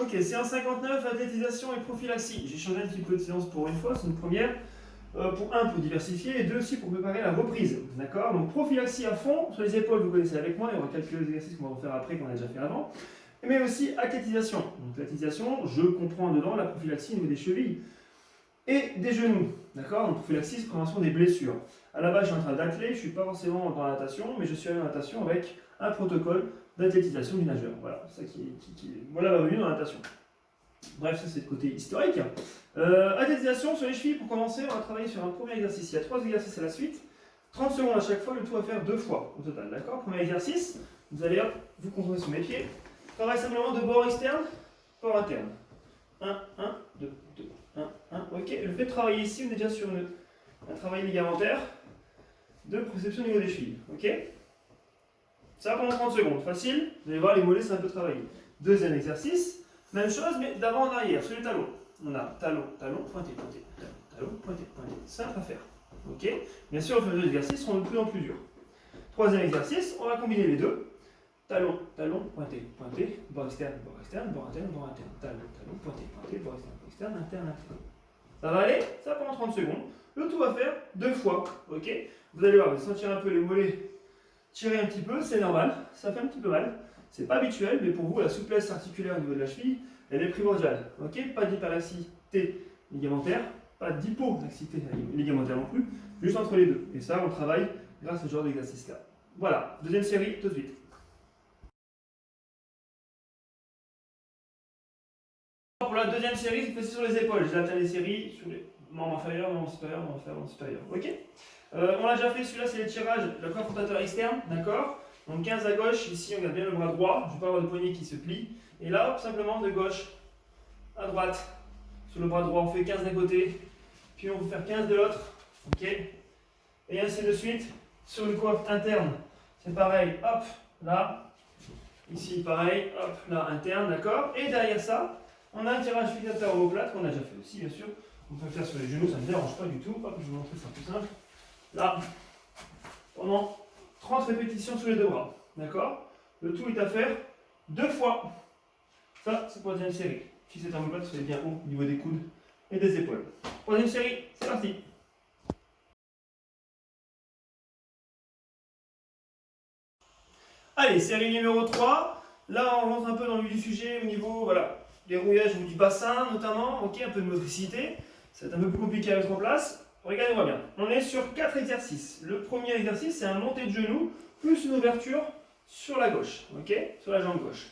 Ok, séance 59, athlétisation et prophylaxie. J'ai changé un petit peu de séance pour une fois, c'est une première. Pour diversifier, et 2 aussi pour préparer la reprise. D'accord. Donc prophylaxie à fond, sur les épaules, vous connaissez avec moi, il y aura quelques exercices qu'on va refaire après, qu'on a déjà fait avant. Mais aussi athlétisation. Donc l'athlétisation, je comprends dedans la prophylaxie au niveau des chevilles et des genoux. D'accord. Donc prophylaxie, c'est prévention des blessures. À la base, je suis en train d'atteler, je ne suis pas forcément dans la natation, mais je suis allé en natation avec un protocole d'athlétisation du nageur. Voilà, c'est ça voilà ma venue dans la natation. Bref, ça c'est le côté historique. Athlétisation sur les chevilles, pour commencer, on va travailler sur un premier exercice. Il y a 3 exercices à la suite, 30 secondes à chaque fois, le tout à faire 2 fois au total. D'accord. Premier exercice, vous allez vous concentrer sur mes pieds. Travail simplement de bord externe, bord interne. 1, 1, 2, 2, 1, 1. Ok, le fait de travailler ici, on est déjà sur un travail ligamentaire de proprioception au niveau des chevilles. Ok. Ça pendant 30 secondes, facile. Vous allez voir, les mollets, c'est un peu travaillé. Deuxième exercice, même chose, mais d'avant en arrière, sur les talons. On a talon, talon, pointé, pointé, talon, pointé, pointé. Simple à faire. Ok. Bien sûr, au fur et à mesure des exercices seront de plus en plus durs. Troisième exercice, on va combiner les deux. Talon, talon, pointé, pointé, bord externe, bord interne, bord interne. Talon, talon, pointé, pointé, bord externe, interne, interne. Ça va aller. Ça pendant 30 secondes. Le tout va faire 2 fois. Ok. Vous allez voir, vous allez sentir un peu les mollets tirer un petit peu, c'est normal. Ça fait un petit peu mal. C'est pas habituel, mais pour vous, la souplesse articulaire au niveau de la cheville, elle est primordiale. Ok. Pas d'hyperlaxité ligamentaire, pas d'hypolaxité ligamentaire non plus, juste entre les deux. Et ça, on travaille grâce à ce genre d'exercice-là. Voilà. Deuxième série, tout de suite. Pour la deuxième série, c'est sur les épaules. J'ai déjà les séries sur les membres inférieurs, membres supérieurs, membres inférieurs, membres supérieurs. Ok. On l'a déjà fait, celui-là c'est les tirages, le corps rotateur externe, d'accord. Donc 15 à gauche, ici on garde bien le bras droit, je ne vais pas avoir de poignet qui se plie. Et là, hop, simplement de gauche à droite, sur le bras droit, on fait 15 d'un côté, puis on va faire 15 de l'autre, ok. Et ainsi de suite, sur le coiffe interne, c'est pareil, hop, là, ici pareil, hop, là, interne, d'accord. Et derrière ça, on a un tirage fixateur omoplate qu'on a déjà fait aussi, bien sûr. On peut le faire sur les genoux, ça ne me dérange pas du tout. Hop, je vais vous montrer ça plus simple. Là, pendant 30 répétitions sur les deux bras. D'accord. Le tout est à faire 2 fois. Ça, c'est pour la deuxième série. Fixez ta omoplate, soyez bien haut au niveau des coudes et des épaules. Troisième série, c'est parti. Allez, série numéro 3. Là, on rentre un peu dans le vif du sujet au niveau, voilà, des rouillages du bassin notamment. Ok, un peu de motricité. Ça va être un peu plus compliqué à mettre en place. Regardez-moi bien. On est sur 4 exercices. Le premier exercice, c'est un monté de genou plus une ouverture sur la gauche. Ok, sur la jambe gauche.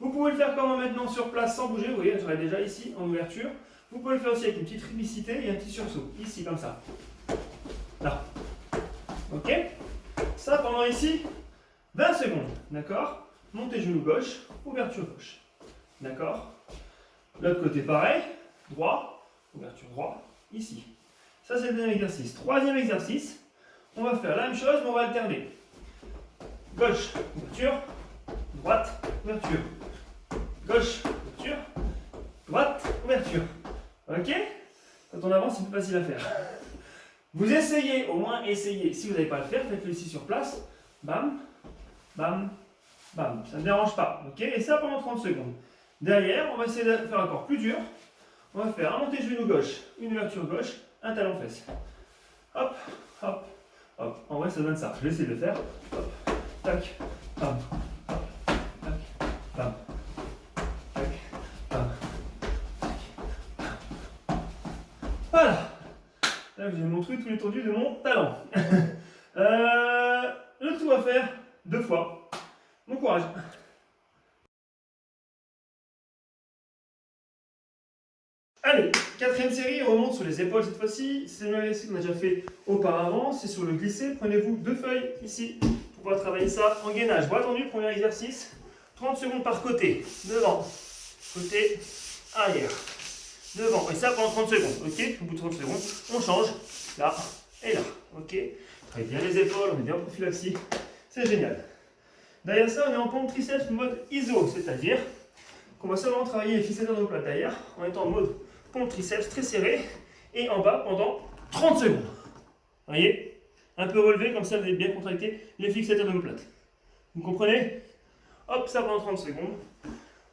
Vous pouvez le faire comme maintenant sur place sans bouger. Vous voyez, je serai déjà ici en ouverture. Vous pouvez le faire aussi avec une petite ripicité et un petit sursaut. Ici, comme ça. Là. Ok. Ça pendant ici 20 secondes, d'accord. Montée genou gauche, ouverture gauche, d'accord. L'autre côté pareil, droit, ouverture droit, ici. Ça c'est le deuxième exercice. Troisième exercice, on va faire la même chose mais on va alterner. Gauche, ouverture, droite, ouverture. Gauche, ouverture, droite, ouverture. Ok. Quand on avance, c'est plus facile à faire. Vous essayez, au moins essayez. Si vous n'avez pas à le faire, faites-le ici sur place. Bam. Bam, bam, ça ne dérange pas, ok. Et ça pendant 30 secondes. Derrière, on va essayer de faire encore plus dur. On va faire un monté genou gauche, une ouverture gauche, un talon fesse. Hop, hop, hop. En vrai, ça donne ça. Je vais essayer de le faire. Hop, tac, bam, hop, tac, bam, tac, bam, tac, bam. Voilà. Là, je vais vous montrer tout l'étendue de mon talon. Le tout à faire 2 fois. Bon courage. Allez, quatrième série, on remonte sur les épaules cette fois-ci. C'est le même exercice qu'on a déjà fait auparavant. C'est sur le glissé. Prenez-vous 2 feuilles ici pour pouvoir travailler ça en gainage. Bras tendu, premier exercice. 30 secondes par côté. Devant, côté, arrière. Devant. Et ça pendant 30 secondes. Ok. Au bout de 30 secondes, on change. Là et là. Ok. Très bien les épaules, on est bien en prophylaxie. C'est génial. Derrière ça, on est en pompe triceps mode ISO, c'est-à-dire qu'on va seulement travailler les fixateurs de plate derrière en étant en mode pompe triceps très serré et en bas pendant 30 secondes. Vous voyez? Un peu relevé, comme ça vous avez bien contracté les fixateurs de l'omoplate. Vous comprenez? Hop, ça pendant 30 secondes.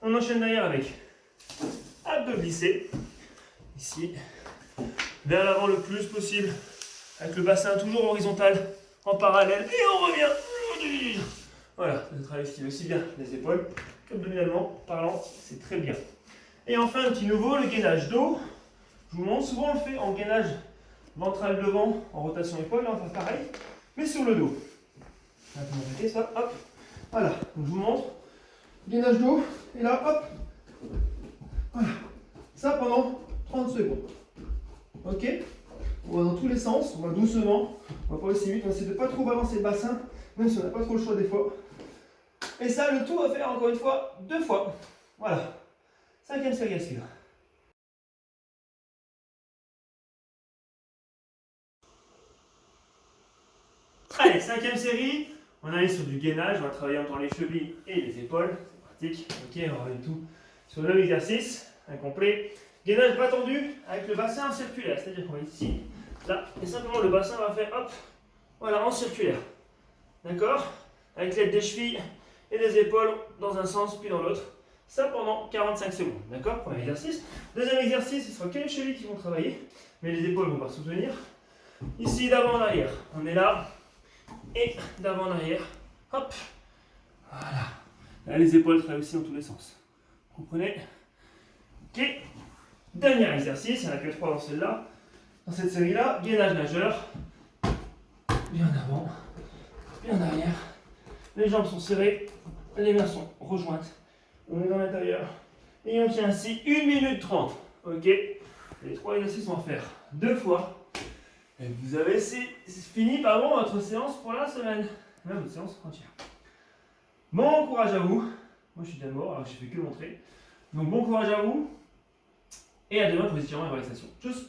On enchaîne derrière avec Abdos glissés. Ici. Vers l'avant le plus possible. Avec le bassin toujours horizontal, en parallèle. Et on revient. Voilà, ça travaille aussi bien les épaules qu'abdominalement parlant. C'est très bien. Et enfin, un petit nouveau, le gainage dos. Je vous montre, souvent on le fait en gainage ventral devant, en rotation épaule. Là, on va faire pareil, mais sur le dos. Là, vous m'arrêtez ça, hop. Voilà, donc je vous montre. Gainage dos, et là, hop. Voilà. Ça pendant 30 secondes. Ok? On va dans tous les sens, on va doucement. On va pas aussi vite, on essaie de ne pas trop balancer le bassin, même si on n'a pas trop le choix des fois. Et ça, le tout à faire encore une fois, 2 fois. Voilà. 5e série à suivre. Allez, 5e série. On arrive sur du gainage. On va travailler entre les chevilles et les épaules. C'est pratique. Ok, on va revenir tout sur le même exercice. Incomplet. Gainage bras tendu avec le bassin circulaire. C'est-à-dire qu'on va ici, là, et simplement le bassin va faire hop, voilà, en circulaire. D'accord? Avec l'aide des chevilles et des épaules dans un sens puis dans l'autre. Ça pendant 45 secondes. D'accord? Premier exercice. Deuxième exercice, ce sera que les chevilles qui vont travailler, mais les épaules vont pas soutenir. Ici, d'avant en arrière. On est là. Et d'avant en arrière. Hop. Voilà. Là, les épaules travaillent aussi dans tous les sens. Vous comprenez? Ok. Dernier exercice, il n'y en a que 3 dans celle-là. Dans cette série-là, gainage nageur. Bien en avant, bien en arrière. Les jambes sont serrées, les mains sont rejointes. On est dans l'intérieur. Et on tient ainsi 1 minute 30. Ok. Les 3 exercices, on va faire 2 fois. Et vous avez fini pardon, votre séance pour la semaine. Même votre séance entière. Bon courage à vous. Moi je suis déjà mort, alors je ne fais que montrer. Donc bon courage à vous. Et à demain pour les étirements et relaxation. Tchuss.